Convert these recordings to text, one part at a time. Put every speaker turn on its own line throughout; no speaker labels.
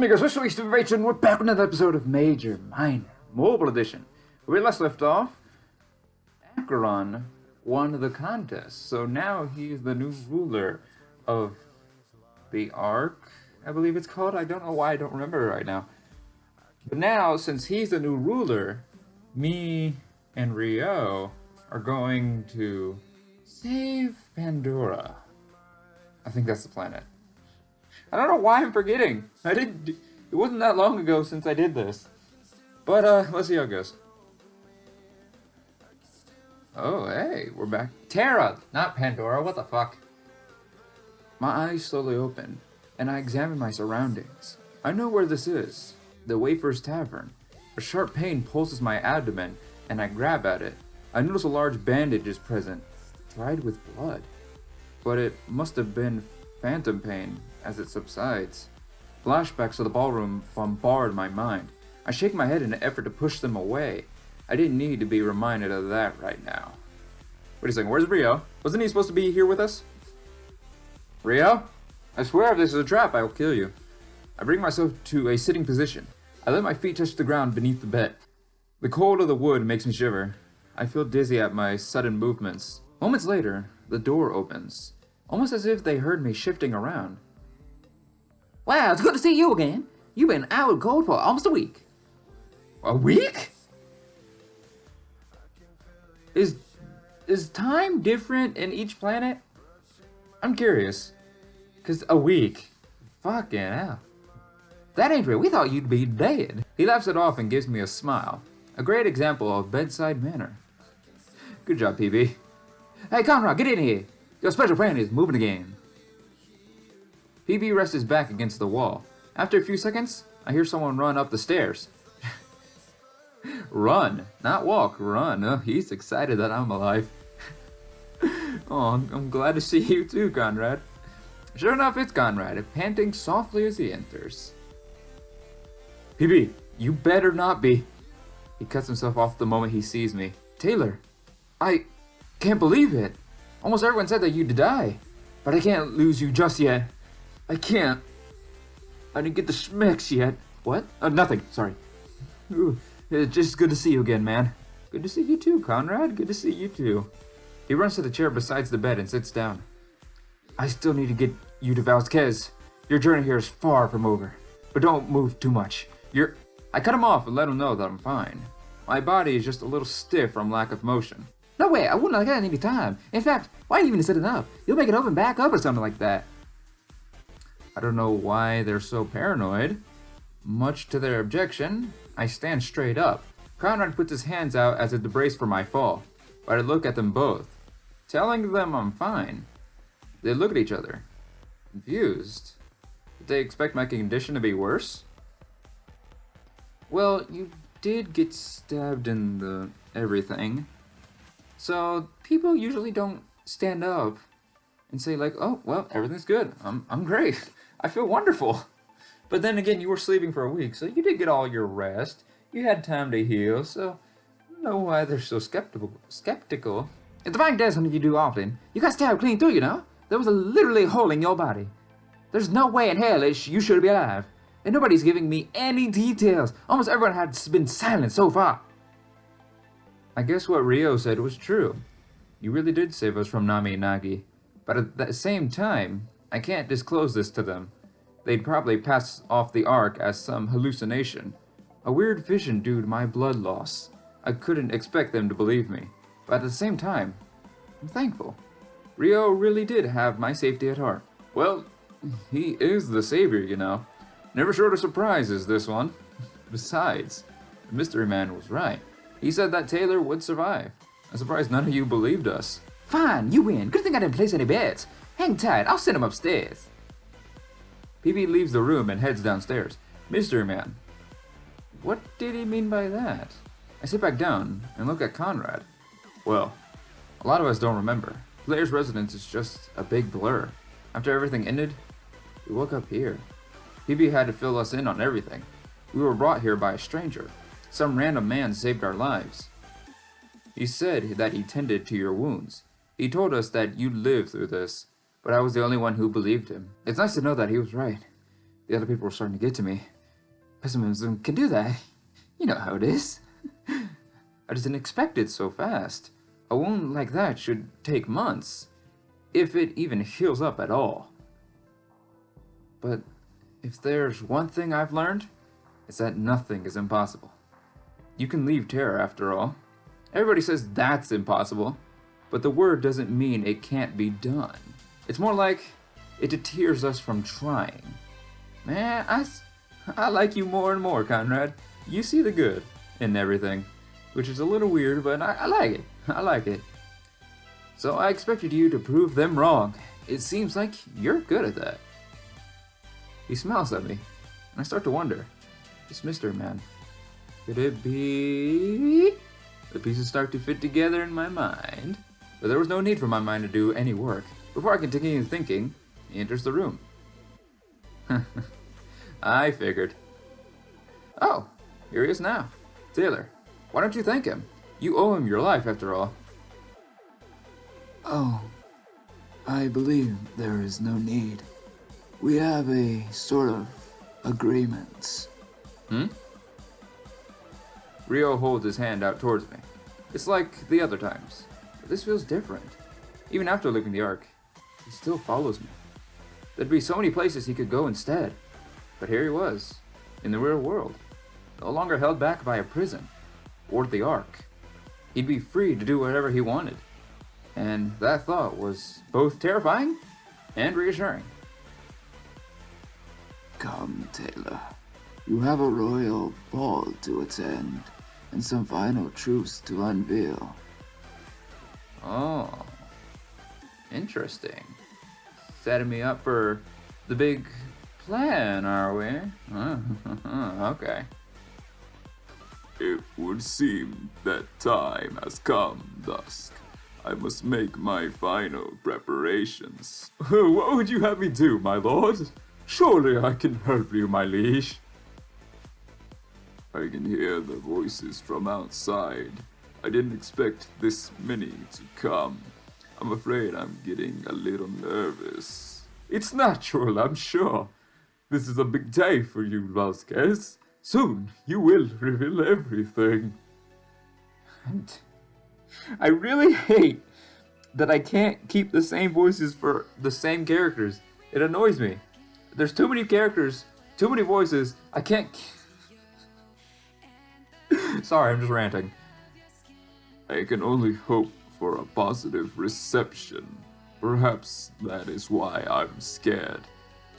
amigos, this week's Rachel, we're back with another episode of Major Minor Mobile Edition. Where we last left off, Acheron won the contest, so now he's the new ruler of the Ark, I believe it's called. I don't know why I don't remember it right now. But now, since he's the new ruler, me and Rio are going to save Pandora. I think that's the planet. I don't know why I'm forgetting. It wasn't that long ago since I did this. But, let's see how it goes. Oh, hey, we're back. Terra, not Pandora, what the fuck? My eyes slowly open, and I examine my surroundings. I know where this is. The Wafer's Tavern. A sharp pain pulses my abdomen, and I grab at it. I notice a large bandage is present, dried with blood. But it must have been phantom pain as it subsides. Flashbacks of the ballroom bombard my mind. I shake my head in an effort to push them away. I didn't need to be reminded of that right now. Wait a second, where's Rio? Wasn't he supposed to be here with us? Rio? I swear if this is a trap, I will kill you. I bring myself to a sitting position. I let my feet touch the ground beneath the bed. The cold of the wood makes me shiver. I feel dizzy at my sudden movements. Moments later, the door opens, almost as if they heard me shifting around. Wow, it's good to see you again. You've been out cold for almost a week. A week? Is time different in each planet? I'm curious. 'Cause a week. Fucking hell. That ain't real. We thought you'd be dead. He laughs it off and gives me a smile. A great example of bedside manner. Good job, PB. Hey, Conrad, get in here. Your special friend is moving again. PB rests his back against the wall. After a few seconds, I hear someone run up the stairs. Run, not walk, run. Oh, he's excited that I'm alive. Oh, I'm glad to see you too, Conrad. Sure enough, it's Conrad, panting softly as he enters. PB, you better not be. He cuts himself off the moment he sees me. Taylor, I can't believe it. Almost everyone said that you'd die, but I can't lose you just yet. I can't. I didn't get the schmecks yet. What? Nothing, sorry. Ooh, it's just good to see you again, man. Good to see you too, Conrad. Good to see you too. He runs to the chair beside the bed and sits down. I still need to get you to Vasquez. Your journey here is far from over, but don't move too much. I cut him off and let him know that I'm fine. My body is just a little stiff from lack of motion. No way, I wouldn't have got any time. In fact, why even set it up? You'll make it up and back up or something like that. I don't know why they're so paranoid. Much to their objection, I stand straight up. Conrad puts his hands out as if to brace for my fall, but I look at them both, telling them I'm fine. They look at each other, confused. Did they expect my condition to be worse? Well, you did get stabbed in the everything. So people usually don't stand up and say like, oh, well, everything's good. I'm great. I feel wonderful. But then again, you were sleeping for a week, so you did get all your rest. You had time to heal, so I don't know why they're so skeptical. It's a fine test something you do often. You got stabbed clean through, you know? There was literally a hole in your body. There's no way in hell you should be alive. And nobody's giving me any details. Almost everyone has been silent so far. I guess what Rio said was true. You really did save us from Nami and Nagi. But at the same time, I can't disclose this to them. They'd probably pass off the Ark as some hallucination. A weird vision due to my blood loss. I couldn't expect them to believe me. But at the same time, I'm thankful. Rio really did have my safety at heart. Well, he is the savior, you know. Never short of surprises, this one. Besides, the mystery man was right. He said that Taylor would survive. I'm surprised none of you believed us. Fine, you win. Good thing I didn't place any bets. Hang tight, I'll send him upstairs. PB leaves the room and heads downstairs. Mystery man. What did he mean by that? I sit back down and look at Conrad. Well, a lot of us don't remember. Blair's residence is just a big blur. After everything ended, we woke up here. PB had to fill us in on everything. We were brought here by a stranger. Some random man saved our lives. He said that he tended to your wounds. He told us that you'd live through this, but I was the only one who believed him. It's nice to know that he was right. The other people were starting to get to me. Pessimism can do that. You know how it is. I just didn't expect it so fast. A wound like that should take months, if it even heals up at all. But if there's one thing I've learned, it's that nothing is impossible. You can leave terror after all. Everybody says that's impossible, but the word doesn't mean it can't be done. It's more like it deters us from trying. Man, I like you more and more, Conrad. You see the good in everything, which is a little weird, but I like it. I like it. So I expected you to prove them wrong. It seems like you're good at that. He smiles at me, and I start to wonder, this mystery man, could it be? The pieces start to fit together in my mind, but there was no need for my mind to do any work. Before I continue thinking, he enters the room. I figured. Oh, here he is now. Taylor, why don't you thank him? You owe him your life, after all.
Oh, I believe there is no need. We have a sort of agreement.
Rio holds his hand out towards me. It's like the other times, but this feels different. Even after leaving the Ark, he still follows me. There'd be so many places he could go instead, but here he was, in the real world, no longer held back by a prison or the Ark. He'd be free to do whatever he wanted, and that thought was both terrifying and reassuring.
Come, Taylor. You have a royal ball to attend, and some final truths to unveil.
Oh, interesting. Setting me up for the big plan, are we? Okay.
It would seem that time has come, Dusk. I must make my final preparations. What would you have me do, my lord? Surely I can help you, my liege. I can hear the voices from outside. I didn't expect this many to come. I'm afraid I'm getting a little nervous. It's natural, I'm sure. This is a big day for you, Vasquez. Soon you will reveal everything.
And I really hate that I can't keep the same voices for the same characters. It annoys me. There's too many characters, too many voices. I can't... Sorry, I'm just ranting.
I can only hope for a positive reception. Perhaps that is why I'm scared.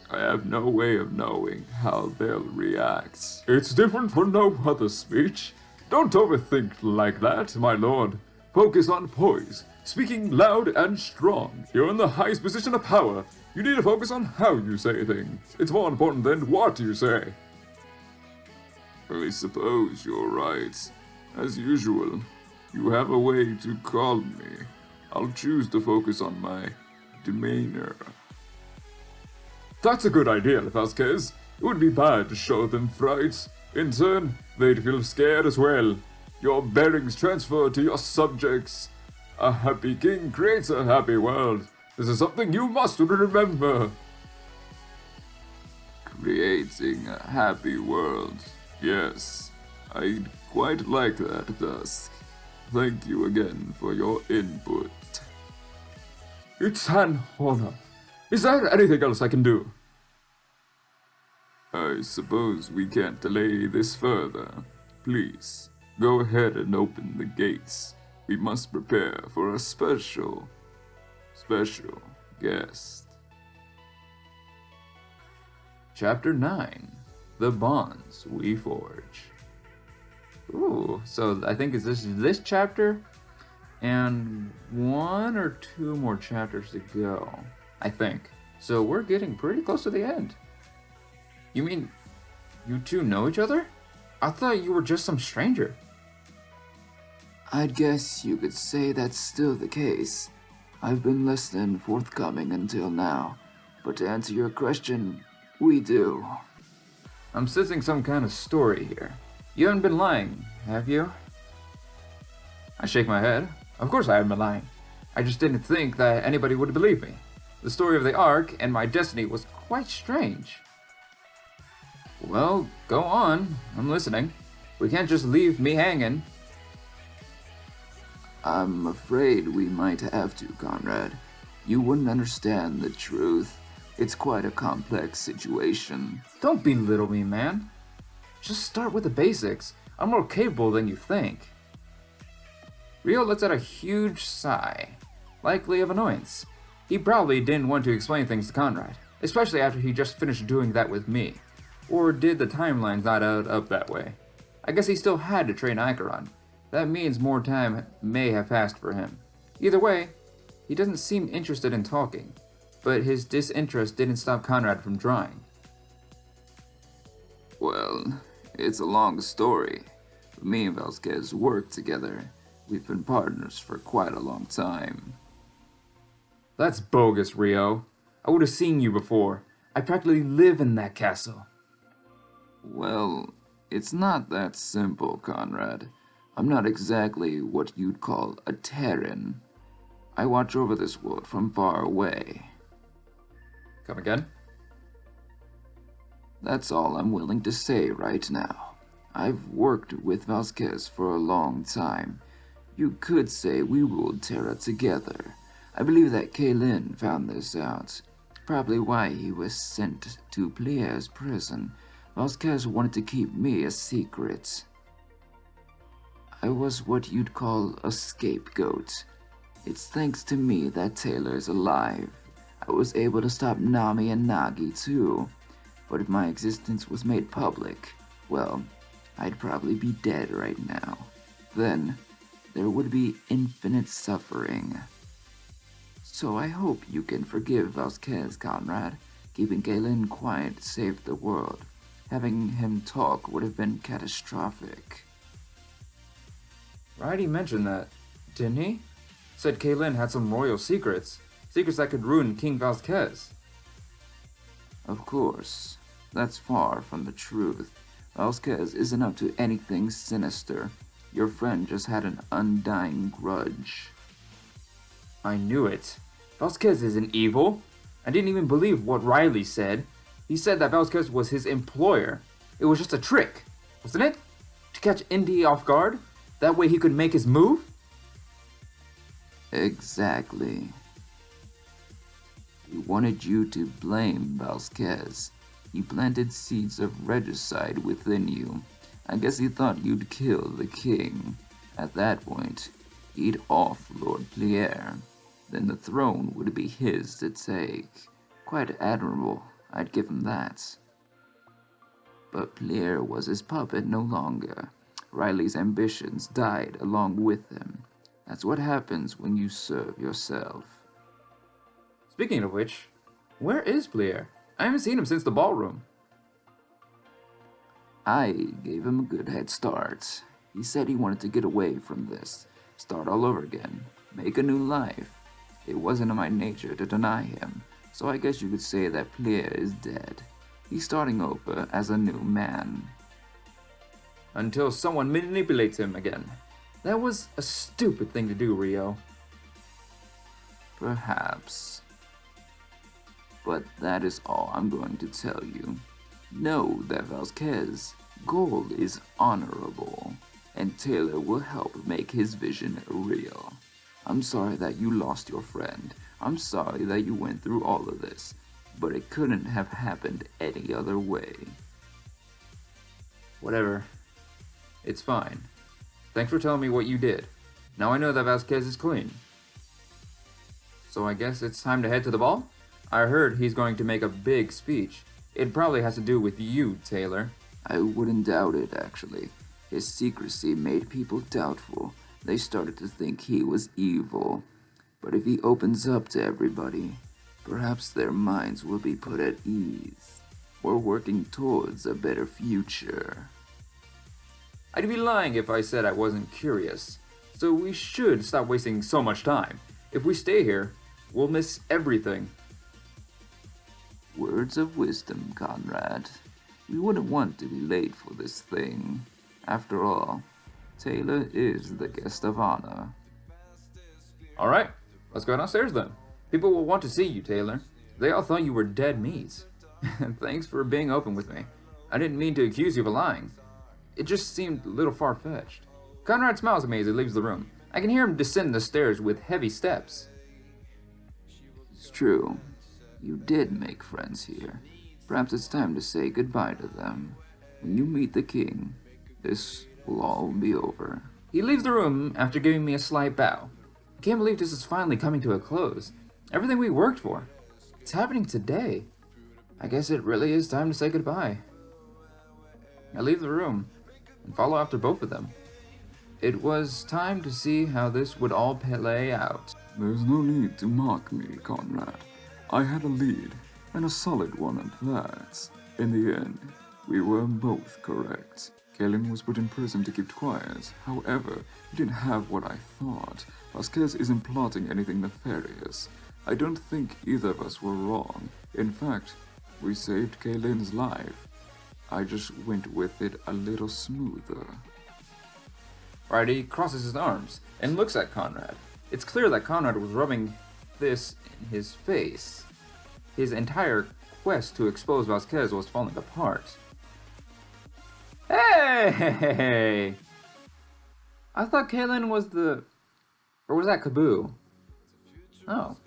I have no way of knowing how they'll react. It's different for no other speech. Don't overthink like that, my lord. Focus on poise, speaking loud and strong. You're in the highest position of power. You need to focus on how you say things. It's more important than what you say. I suppose you're right. As usual, you have a way to calm me. I'll choose to focus on my demeanor. That's a good idea, Vasquez. It would be bad to show them fright. In turn, they'd feel scared as well. Your bearings transfer to your subjects. A happy king creates a happy world. This is something you must remember. Creating a happy world. Yes, I'd quite like that, Dusk. Thank you again for your input. It's an honor. Is there anything else I can do? I suppose we can't delay this further. Please, go ahead and open the gates. We must prepare for a special guest.
Chapter 9. The Bonds We Forge. Ooh, so I think it's this chapter and 1 or 2 more chapters to go, I think. So we're getting pretty close to the end. You mean you two know each other? I thought you were just some stranger.
I'd guess you could say that's still the case. I've been less than forthcoming until now, but to answer your question, we do.
I'm sensing some kind of story here. You haven't been lying, have you? I shake my head. Of course I haven't been lying. I just didn't think that anybody would believe me. The story of the Ark and my destiny was quite strange. Well, go on. I'm listening. We can't just leave me hanging.
I'm afraid we might have to, Conrad. You wouldn't understand the truth. It's quite a complex situation.
Don't belittle me, man. Just start with the basics. I'm more capable than you think. Rio lets out a huge sigh, likely of annoyance. He probably didn't want to explain things to Conrad, especially after he just finished doing that with me. Or did the timelines not add up that way? I guess he still had to train Icaron. That means more time may have passed for him. Either way, he doesn't seem interested in talking, but his disinterest didn't stop Conrad from drawing.
Well, it's a long story. Me and Vasquez worked together. We've been partners for quite a long time.
That's bogus, Rio. I would have seen you before. I practically live in that castle.
Well, it's not that simple, Conrad. I'm not exactly what you'd call a Terran. I watch over this world from far away.
Come again?
That's all I'm willing to say right now. I've worked with Vasquez for a long time. You could say we ruled Terra together. I believe that Kaylin found this out. Probably why he was sent to Plierre's prison. Vasquez wanted to keep me a secret. I was what you'd call a scapegoat. It's thanks to me that Taylor is alive. I was able to stop Nami and Nagi too. But if my existence was made public, well, I'd probably be dead right now. Then, there would be infinite suffering. So I hope you can forgive Vasquez, Conrad. Keeping Galen quiet saved the world. Having him talk would have been catastrophic.
Right, he mentioned that, didn't he? Said Kaylin had some royal secrets. Secrets that could ruin King Vasquez.
Of course, that's far from the truth. Vasquez isn't up to anything sinister. Your friend just had an undying grudge.
I knew it. Vasquez isn't evil. I didn't even believe what Riley said. He said that Vasquez was his employer. It was just a trick, wasn't it? To catch Indy off guard? That way he could make his move?
Exactly. He wanted you to blame Vasquez. He planted seeds of regicide within you. I guess he thought you'd kill the king. At that point, he'd off Lord Plierre. Then the throne would be his to take. Quite admirable, I'd give him that. But Plierre was his puppet no longer. Riley's ambitions died along with him. That's what happens when you serve yourself.
Speaking of which, where is Plierre? I haven't seen him since the ballroom.
I gave him a good head start. He said he wanted to get away from this, start all over again, make a new life. It wasn't in my nature to deny him, so I guess you could say that Plierre is dead. He's starting over as a new man.
Until someone manipulates him again. That was a stupid thing to do, Rio.
Perhaps. But that is all I'm going to tell you. Know that Vasquez's goal is honorable, and Taylor will help make his vision real. I'm sorry that you lost your friend. I'm sorry that you went through all of this, but it couldn't have happened any other way.
Whatever. It's fine. Thanks for telling me what you did. Now I know that Vasquez is clean. So I guess it's time to head to the ball? I heard he's going to make a big speech. It probably has to do with you, Taylor.
I wouldn't doubt it, actually. His secrecy made people doubtful. They started to think he was evil. But if he opens up to everybody, perhaps their minds will be put at ease. We're working towards a better future.
I'd be lying if I said I wasn't curious. So we should stop wasting so much time. If we stay here, we'll miss everything.
Words of wisdom, Conrad. We wouldn't want to be late for this thing. After all, Taylor is the guest of honor.
Alright, let's go downstairs then. People will want to see you, Taylor. They all thought you were dead meat. Thanks for being open with me. I didn't mean to accuse you of lying. It just seemed a little far-fetched. Conrad smiles at me as he leaves the room. I can hear him descend the stairs with heavy steps.
It's true. You did make friends here. Perhaps it's time to say goodbye to them. When you meet the king, this will all be over.
He leaves the room after giving me a slight bow. I can't believe this is finally coming to a close. Everything we worked for. It's happening today. I guess it really is time to say goodbye. I leave the room and follow after both of them. It was time to see how this would all play out.
There's no need to mock me, Conrad. I had a lead, and a solid one at that. In the end, we were both correct. Kalen was put in prison to keep quiet. However, he didn't have what I thought. Vasquez isn't plotting anything nefarious. I don't think either of us were wrong. In fact, we saved Kalen's life. I just went with it a little smoother.
Righty crosses his arms and looks at Conrad. It's clear that Conrad was rubbing this in his face. His entire quest to expose Vasquez was falling apart. Hey! I thought Kalen was the... Or was that Kaboo? Oh.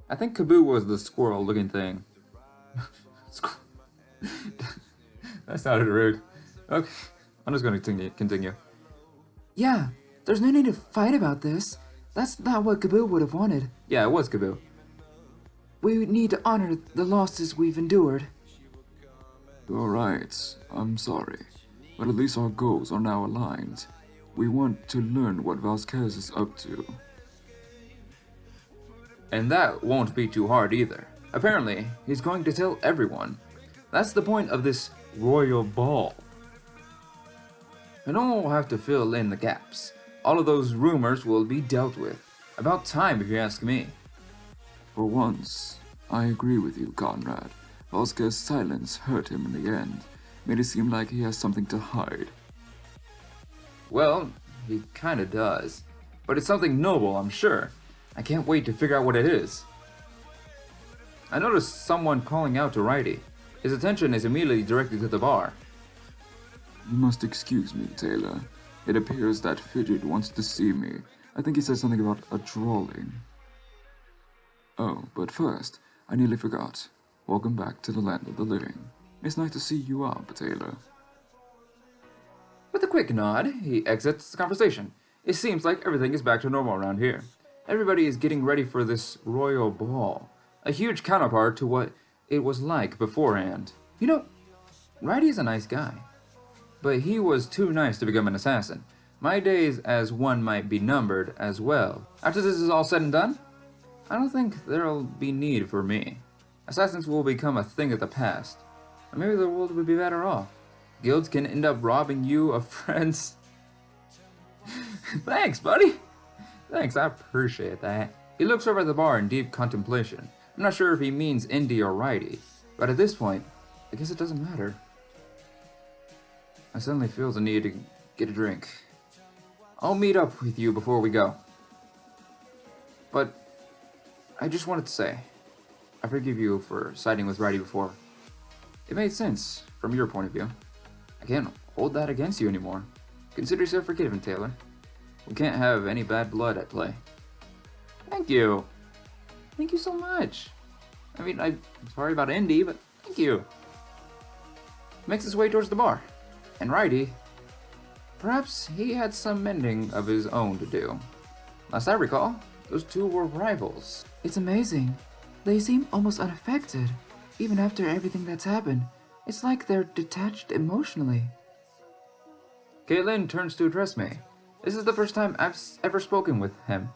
I think Kaboo was the squirrel-looking thing. That sounded rude. Okay, I'm just gonna continue.
Yeah, there's no need to fight about this. That's not what Kaboo would have wanted.
Yeah, it was Kaboo.
We need to honor the losses we've endured.
You're right. I'm sorry. But at least our goals are now aligned. We want to learn what Vasquez is up to.
And that won't be too hard either. Apparently, he's going to tell everyone. That's the point of this royal ball. And no one will have to fill in the gaps. All of those rumors will be dealt with. About time, if you ask me.
For once, I agree with you, Conrad. Vasquez's silence hurt him in the end. Made it seem like he has something to hide.
Well, he kinda does. But it's something noble, I'm sure. I can't wait to figure out what it is. I noticed someone calling out to Righty. His attention is immediately directed to the bar.
You must excuse me, Taylor. It appears that Fidget wants to see me. I think he said something about a drawing. Oh, but first, I nearly forgot. Welcome back to the land of the living. It's nice to see you up, Taylor.
With a quick nod, he exits the conversation. It seems like everything is back to normal around here. Everybody is getting ready for this royal ball. A huge counterpart to what it was like beforehand. You know, Righty is a nice guy. But he was too nice to become an assassin. My days as one might be numbered as well. After this is all said and done, I don't think there'll be need for me. Assassins will become a thing of the past. Or maybe the world would be better off. Guilds can end up robbing you of friends. Thanks, buddy. Thanks, I appreciate that. He looks over at the bar in deep contemplation. I'm not sure if he means Indy or Righty, but at this point, I guess it doesn't matter. I suddenly feel the need to get a drink. I'll meet up with you before we go. But I just wanted to say, I forgive you for siding with Righty before. It made sense from your point of view. I can't hold that against you anymore. Consider yourself forgiven, Taylor. We can't have any bad blood at play. Thank you. Thank you so much. I mean, I'm sorry about Indy, but thank you. Makes his way towards the bar. And Righty, perhaps he had some mending of his own to do. Last I recall, those two were rivals.
It's amazing. They seem almost unaffected, even after everything that's happened. It's like they're detached emotionally.
Caitlin turns to address me. This is the first time I've ever spoken with him.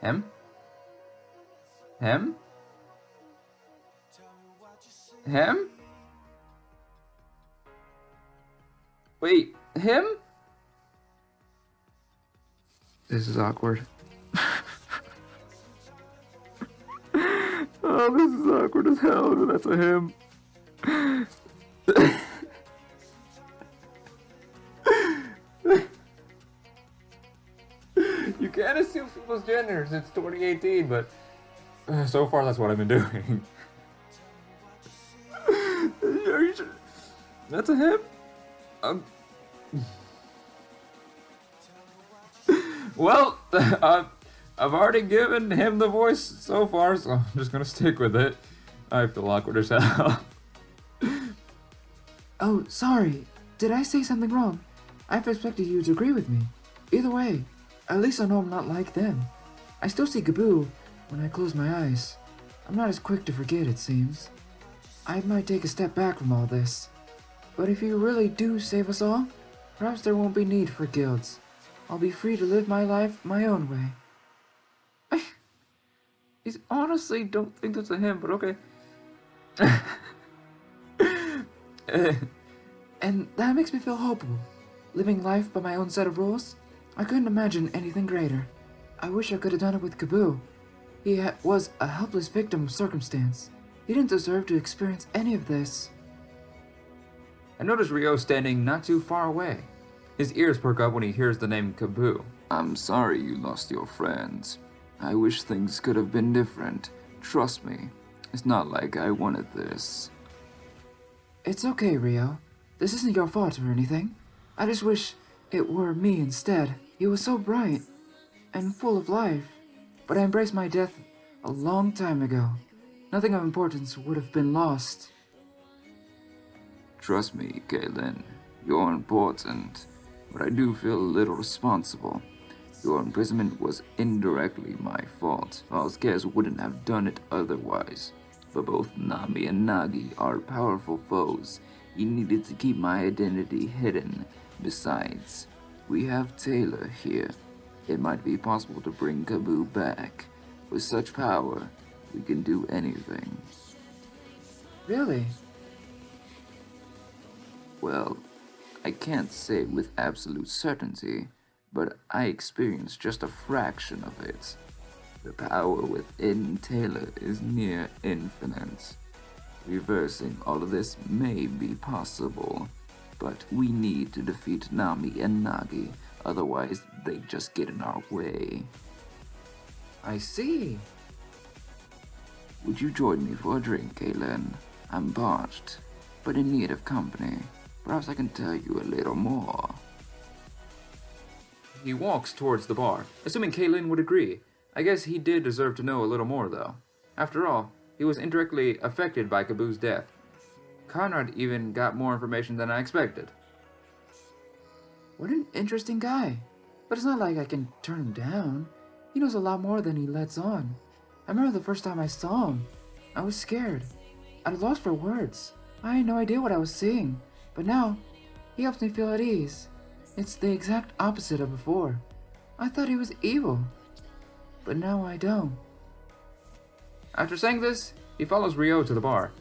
Him? Him? Him? Wait, him? This is awkward.
Oh, this is awkward as hell, but that's a him.
You can't assume people's genders. It's 2018, but so far that's what I've been doing. That's a him? Well, I've already given him the voice so far, so I'm just gonna stick with it. I feel awkward as hell.
Oh, sorry. Did I say something wrong? I've expected you to agree with me. Either way, at least I know I'm not like them. I still see Gaboo when I close my eyes. I'm not as quick to forget, it seems. I might take a step back from all this. But if you really do save us all, perhaps there won't be need for guilds. I'll be free to live my life my own way.
I honestly don't think that's a him, but okay.
And that makes me feel hopeful. Living life by my own set of rules, I couldn't imagine anything greater. I wish I could have done it with Gaboo. He was a helpless victim of circumstance. He didn't deserve to experience any of this.
I notice Rio standing not too far away. His ears perk up when he hears the name Gaboo.
I'm sorry you lost your friends. I wish things could have been different. Trust me, it's not like I wanted this.
It's okay, Rio. This isn't your fault or anything. I just wish it were me instead. He was so bright and full of life. But I embraced my death a long time ago. Nothing of importance would have been lost.
Trust me, Kaylin. You're important, but I do feel a little responsible. Your imprisonment was indirectly my fault. Vasquez wouldn't have done it otherwise. But both Nami and Nagi are powerful foes. He needed to keep my identity hidden. Besides, we have Taylor here. It might be possible to bring Gaboo back. With such power, we can do anything.
Really?
Well, I can't say with absolute certainty, but I experienced just a fraction of it. The power within Taylor is near infinite. Reversing all of this may be possible, but we need to defeat Nami and Nagi, otherwise they just get in our way.
I see.
Would you join me for a drink, Kaylin? I'm parched, but in need of company. Perhaps I can tell you a little more.
He walks towards the bar, assuming Kaylin would agree. I guess he did deserve to know a little more, though. After all, he was indirectly affected by Gaboo's death. Conrad even got more information than I expected.
What an interesting guy. But it's not like I can turn him down. He knows a lot more than he lets on. I remember the first time I saw him. I was scared. At a loss for words. I had no idea what I was seeing. But now, he helps me feel at ease. It's the exact opposite of before. I thought he was evil. But now I don't.
After saying this, he follows Rio to the bar.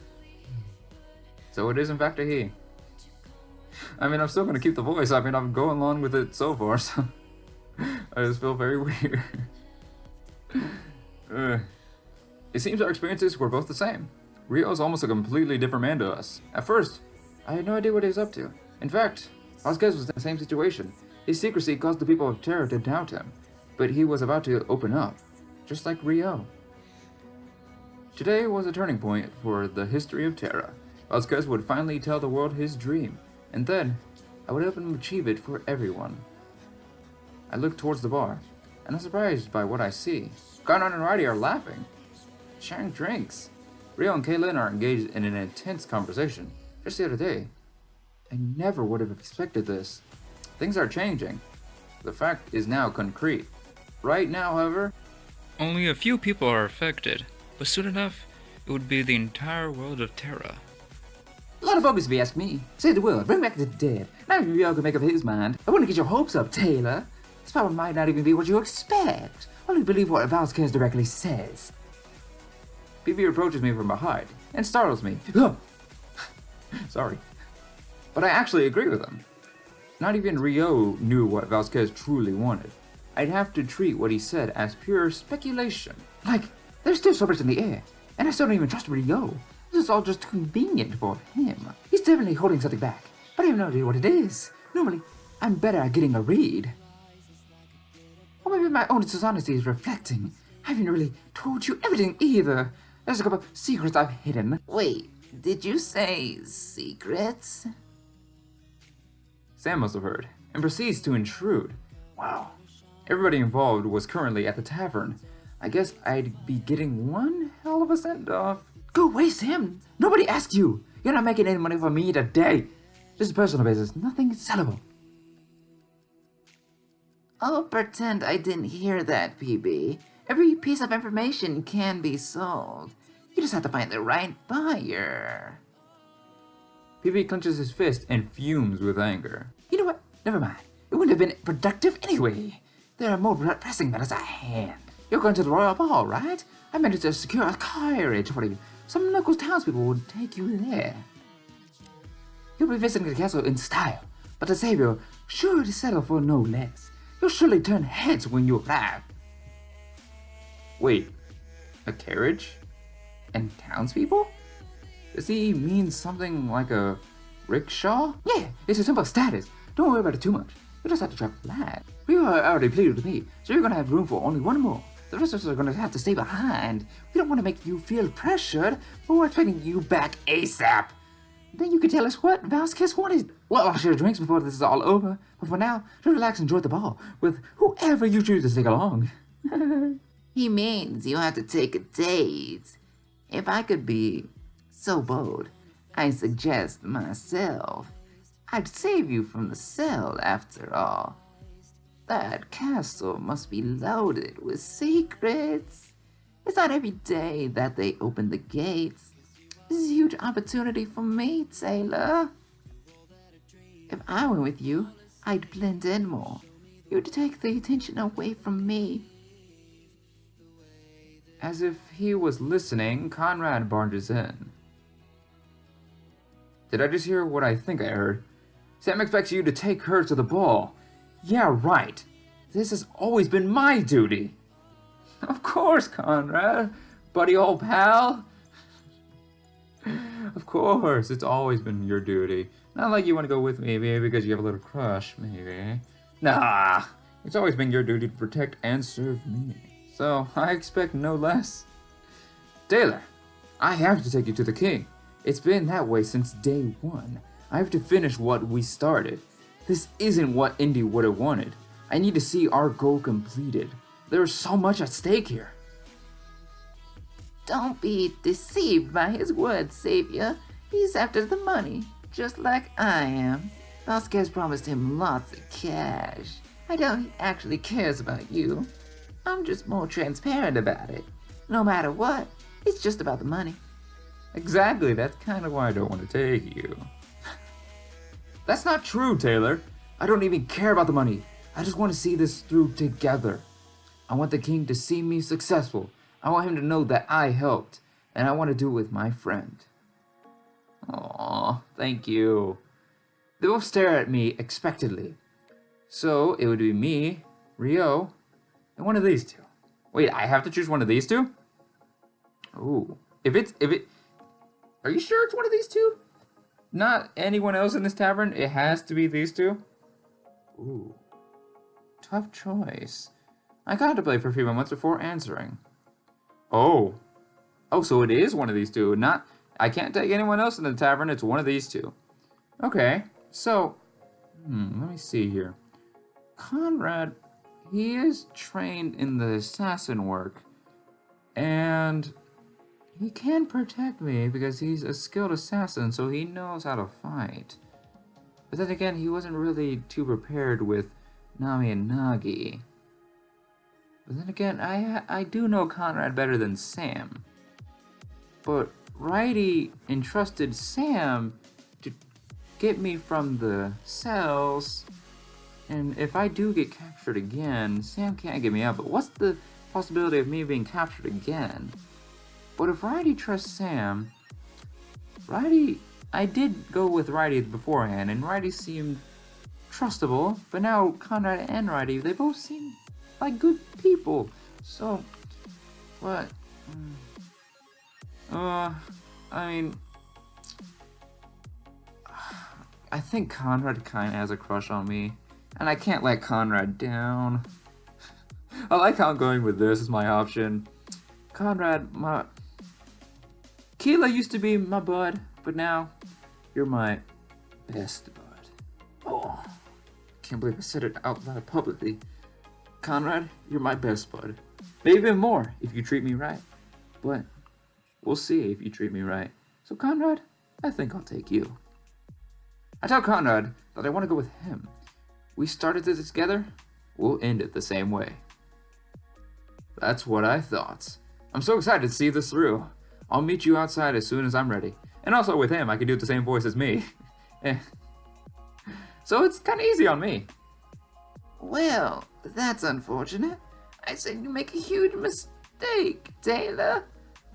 So it is in fact a he. I mean, I'm still going to keep the voice. I mean, I'm going along with it so far, so I just feel very weird. It seems our experiences were both the same. Rio's almost a completely different man to us. At first, I had no idea what he was up to. In fact, Vasquez was in the same situation. His secrecy caused the people of Terra to doubt him, but he was about to open up, just like Rio. Today was a turning point for the history of Terra. Vasquez would finally tell the world his dream, and then I would help him achieve it for everyone. I look towards the bar, and I'm surprised by what I see. Conrad and Riley are laughing, sharing drinks. Rio and Kaylin are engaged in an intense conversation. Just the other day, I never would have expected this. Things are changing. The fact is now concrete. Right now, however,
Only a few people are affected, but soon enough, it would be the entire world of Terra.
A lot of bogus if you ask me. Save the world, bring back the dead. Now Rio can make up his mind. I wouldn't get your hopes up, Taylor. This power might not even be what you expect. Only believe what Vasquez directly says.
Phoebe approaches me from behind and startles me. Sorry. But I actually agree with him. Not even Rio knew what Vasquez truly wanted. I'd have to treat what he said as pure speculation.
Like, there's still so much in the air, and I still don't even trust Rio. This is all just too convenient for him. He's definitely holding something back, but I have no idea what it is. Normally, I'm better at getting a read. Or maybe my own dishonesty is reflecting. I haven't really told you everything either. There's a couple of secrets I've hidden.
Wait, did you say secrets?
Sam must have heard, and proceeds to intrude. Wow. Everybody involved was currently at the tavern. I guess I'd be getting one hell of a send-off.
Go away, Sam! Nobody asked you! You're not making any money for me today! This is personal business, nothing sellable.
I'll pretend I didn't hear that, PB. Every piece of information can be sold. You just have to find the right buyer.
PB clenches his fist and fumes with anger.
You know what? Never mind. It wouldn't have been productive anyway. There are more pressing matters at hand. You're going to the Royal Ball, right? I managed to secure a carriage for you. Some local townspeople will take you there. You'll be visiting the castle in style, but the savior sure to settle for no less. You'll surely turn heads when you arrive.
Wait, a carriage? And townspeople? Does he mean something like a rickshaw?
Yeah, it's a simple status. Don't worry about it too much. You just have to drop flat. We are already pleased with me, so you're gonna have room for only one more. The rest of us are gonna have to stay behind. We don't want to make you feel pressured, but we're expecting you back ASAP. Then you can tell us what Vasquez wanted. Well, I'll share drinks before this is all over. But for now, just relax and enjoy the ball with whoever you choose to take along.
He means you have to take a date. If I could be so bold, I suggest myself. I'd save you from the cell after all. That castle must be loaded with secrets. It's not every day that they open the gates. This is a huge opportunity for me, Taylor. If I were with you, I'd blend in more. You'd take the attention away from me.
As if he was listening, Conrad barges in. Did I just hear what I think I heard? Sam expects you to take her to the ball. Yeah, right. This has always been my duty. Of course, Conrad. Buddy old pal. Of course, it's always been your duty. Not like you want to go with me, maybe because you have a little crush, maybe. Nah, it's always been your duty to protect and serve me. So, I expect no less. Taylor, I have to take you to the king. It's been that way since day one. I have to finish what we started. This isn't what Indy would have wanted. I need to see our goal completed. There is so much at stake here.
Don't be deceived by his words, Savior. He's after the money, just like I am. Vasquez promised him lots of cash. I doubt he actually cares about you. I'm just more transparent about it. No matter what, it's just about the money.
Exactly, that's kind of why I don't want to take you. That's not true, Taylor. I don't even care about the money. I just want to see this through together. I want the king to see me successful. I want him to know that I helped, and I want to do it with my friend. Aw, thank you. They both stare at me expectantly. So it would be me, Rio, and one of these two. Wait, I have to choose one of these two? Ooh. If it... Are you sure it's one of these two? Not anyone else in this tavern? It has to be these two? Ooh. Tough choice. I contemplate for a few moments before answering. Oh. Oh, so it is one of these two. Not... I can't take anyone else in the tavern. It's one of these two. Okay. So... let me see here. Conrad, he is trained in the assassin work. And... he can protect me because he's a skilled assassin, so he knows how to fight. But then again, he wasn't really too prepared with Nami and Nagi. But then again, I do know Conrad better than Sam. But Righty entrusted Sam to get me from the cells. And if I do get captured again, Sam can't get me out. But what's the possibility of me being captured again? But if Righty trusts Sam, Righty... I did go with Righty beforehand, and Righty seemed trustable, but now Conrad and Righty, they both seem like good people. So, what? I mean... I think Conrad kinda has a crush on me, and I can't let Conrad down. I like how I'm going with this as my option. Conrad, Keela used to be my bud, but now you're my best bud. Oh. can't believe I said it out loud publicly. Conrad, you're my best bud. Maybe even more if you treat me right. But we'll see if you treat me right. So Conrad, I think I'll take you. I tell Conrad that I want to go with him. We started this together, we'll end it the same way. That's what I thought. I'm so excited to see this through. I'll meet you outside as soon as I'm ready. And also with him, I can do the same voice as me. So it's kind of easy on me.
Well, that's unfortunate. I said you make a huge mistake, Taylor.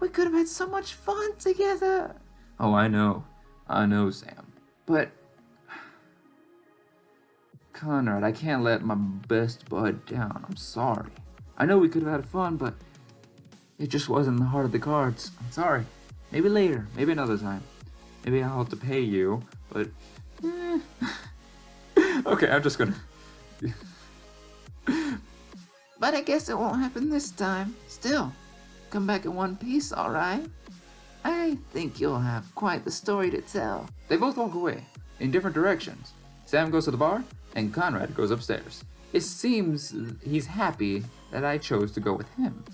We could have had so much fun together.
Oh, I know, Sam. But Conrad, I can't let my best bud down. I'm sorry. I know we could have had fun, but it just wasn't in the heart of the cards. I'm sorry. Maybe later. Maybe another time. Maybe I'll have to pay you, but... Okay, I'm just gonna...
But I guess it won't happen this time. Still, come back in one piece, alright? I think you'll have quite the story to tell.
They both walk away, in different directions. Sam goes to the bar, and Conrad goes upstairs. It seems he's happy that I chose to go with him.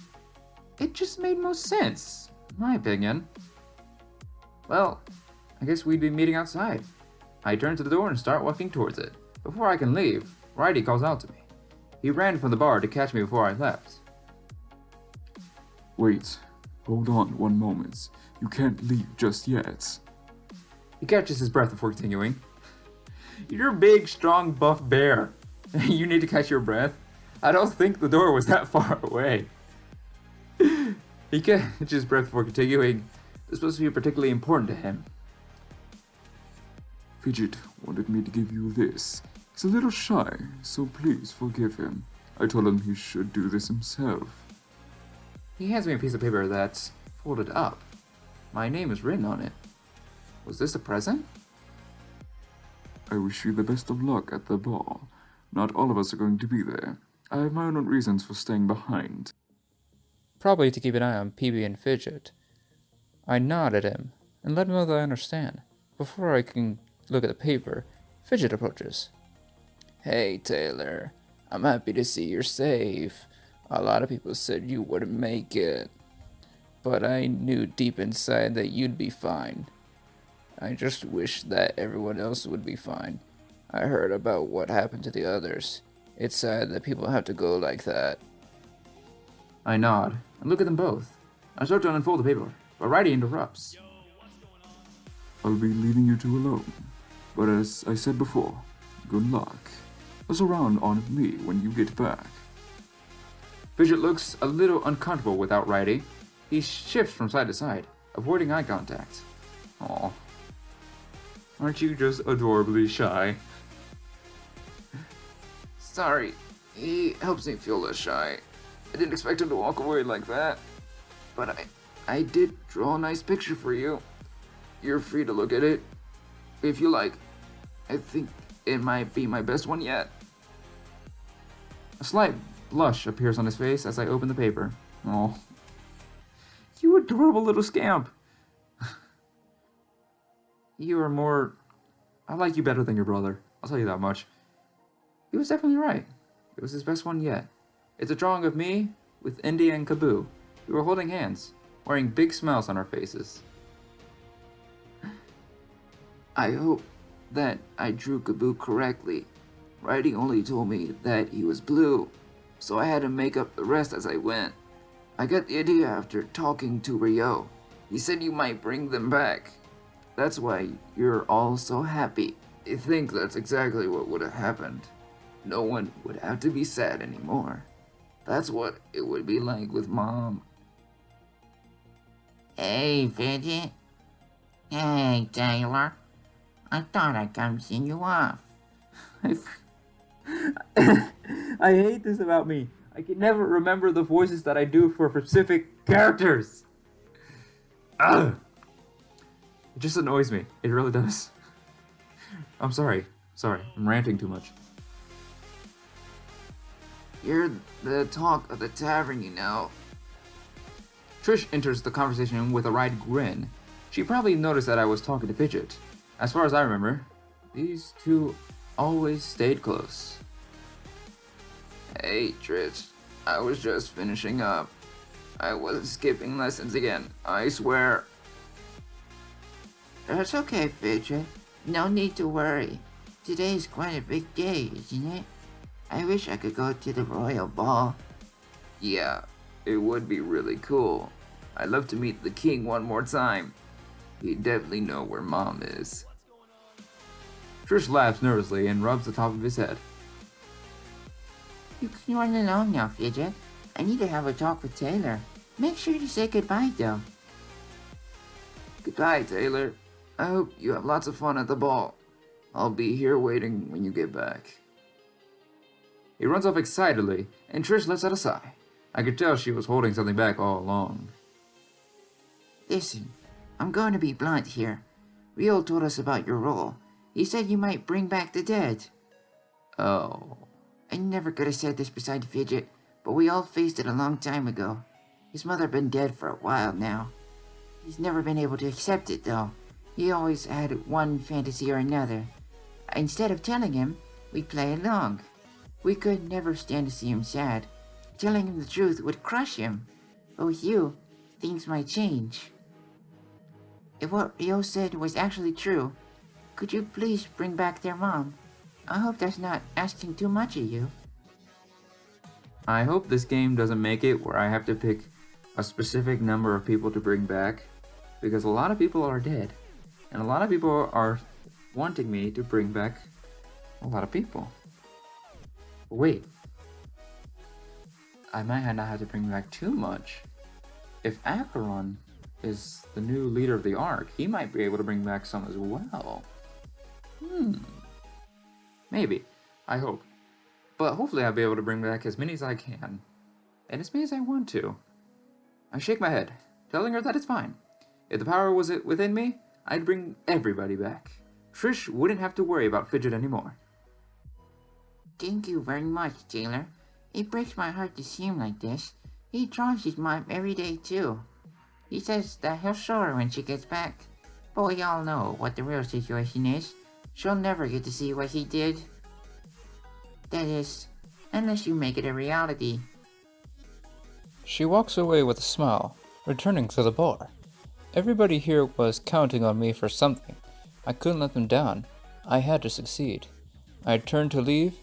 It just made most sense, in my opinion. Well, I guess we'd be meeting outside. I turn to the door and start walking towards it. Before I can leave, Righty calls out to me. He ran from the bar to catch me before I left.
Wait, hold on one moment. You can't leave just yet.
He catches his breath before continuing. You're a big, strong, buff bear. You need to catch your breath? I don't think the door was that far away. He catches his breath before continuing. This is supposed to be particularly important to him.
Fidget wanted me to give you this. He's a little shy, so please forgive him. I told him he should do this himself.
He hands me a piece of paper that's folded up. My name is written on it. Was this a present?
I wish you the best of luck at the ball. Not all of us are going to be there. I have my own reasons for staying behind.
Probably to keep an eye on PB and Fidget. I nod at him and let him know that I understand. Before I can look at the paper, Fidget approaches.
Hey, Taylor. I'm happy to see you're safe. A lot of people said you wouldn't make it. But I knew deep inside that you'd be fine. I just wish that everyone else would be fine. I heard about what happened to the others. It's sad that people have to go like that.
I nod and look at them both. I start to unfold the paper, but Righty interrupts.
I'll be leaving you two alone. But as I said before, good luck. Buzz around on me when you get back.
Fidget looks a little uncomfortable without Righty. He shifts from side to side, avoiding eye contact. Aw. Aren't you just adorably shy?
Sorry, he helps me feel less shy. I didn't expect him to walk away like that. But I did draw a nice picture for you. You're free to look at it, if you like. I think it might be my best one yet.
A slight blush appears on his face as I open the paper. Oh, you adorable little scamp. You are more... I like you better than your brother. I'll tell you that much. He was definitely right. It was his best one yet. It's a drawing of me with Indy and Kaboo. We were holding hands, wearing big smiles on our faces.
I hope that I drew Kaboo correctly. Righty only told me that he was blue, so I had to make up the rest as I went. I got the idea after talking to Rio. He said you might bring them back. That's why you're all so happy. I think that's exactly what would have happened. No one would have to be sad anymore. That's what it would be like with Mom.
Hey, Fidget. Hey, Taylor. I thought I'd come see you off.
I hate this about me. I can never remember the voices that I do for specific characters. Ugh. It just annoys me. It really does. I'm sorry. Sorry, I'm ranting too much.
You're the talk of the tavern, you know.
Trish enters the conversation with a wide grin. She probably noticed that I was talking to Fidget. As far as I remember, these two always stayed close.
Hey, Trish. I was just finishing up. I wasn't skipping lessons again, I swear.
That's okay, Fidget. No need to worry. Today is quite a big day, isn't it? I wish I could go to the royal ball.
Yeah, it would be really cool. I'd love to meet the king one more time. He'd definitely know where Mom is.
Trish laughs nervously and rubs the top of his head.
You can run along now, Fidget. I need to have a talk with Taylor. Make sure to say goodbye, though.
Goodbye, Taylor. I hope you have lots of fun at the ball. I'll be here waiting when you get back.
He runs off excitedly, and Trish lets out a sigh. I could tell she was holding something back all along.
Listen, I'm going to be blunt here. Rio told us about your role. He said you might bring back the dead.
Oh.
I never could have said this beside Fidget, but we all faced it a long time ago. His mother been dead for a while now. He's never been able to accept it, though. He always had one fantasy or another. Instead of telling him, we'd play along. We could never stand to see him sad. Telling him the truth would crush him. But with you, things might change. If what Rio said was actually true, could you please bring back their mom? I hope that's not asking too much of you.
I hope this game doesn't make it where I have to pick a specific number of people to bring back, because a lot of people are dead, and a lot of people are wanting me to bring back a lot of people. Wait, I might not have to bring back too much. If Acheron is the new leader of the Ark, he might be able to bring back some as well. Maybe. I hope. But hopefully I'll be able to bring back as many as I can. And as many as I want to. I shake my head, telling her that it's fine. If the power was within me, I'd bring everybody back. Trish wouldn't have to worry about Fidget anymore.
Thank you very much, Taylor. It breaks my heart to see him like this. He draws his mom every day, too. He says that he'll show her when she gets back. But we all know what the real situation is. She'll never get to see what he did. That is, unless you make it a reality.
She walks away with a smile, returning to the bar. Everybody here was counting on me for something. I couldn't let them down. I had to succeed. I turned to leave,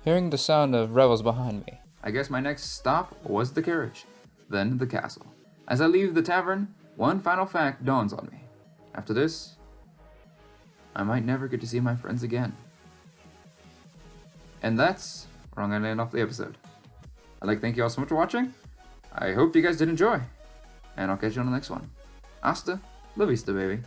hearing the sound of revels behind me.
I guess my next stop was the carriage, then the castle. As I leave the tavern, one final fact dawns on me. After this, I might never get to see my friends again. And that's where I'm going to end off the episode. I'd like to thank you all so much for watching. I hope you guys did enjoy. And I'll catch you on the next one. Hasta la vista, baby.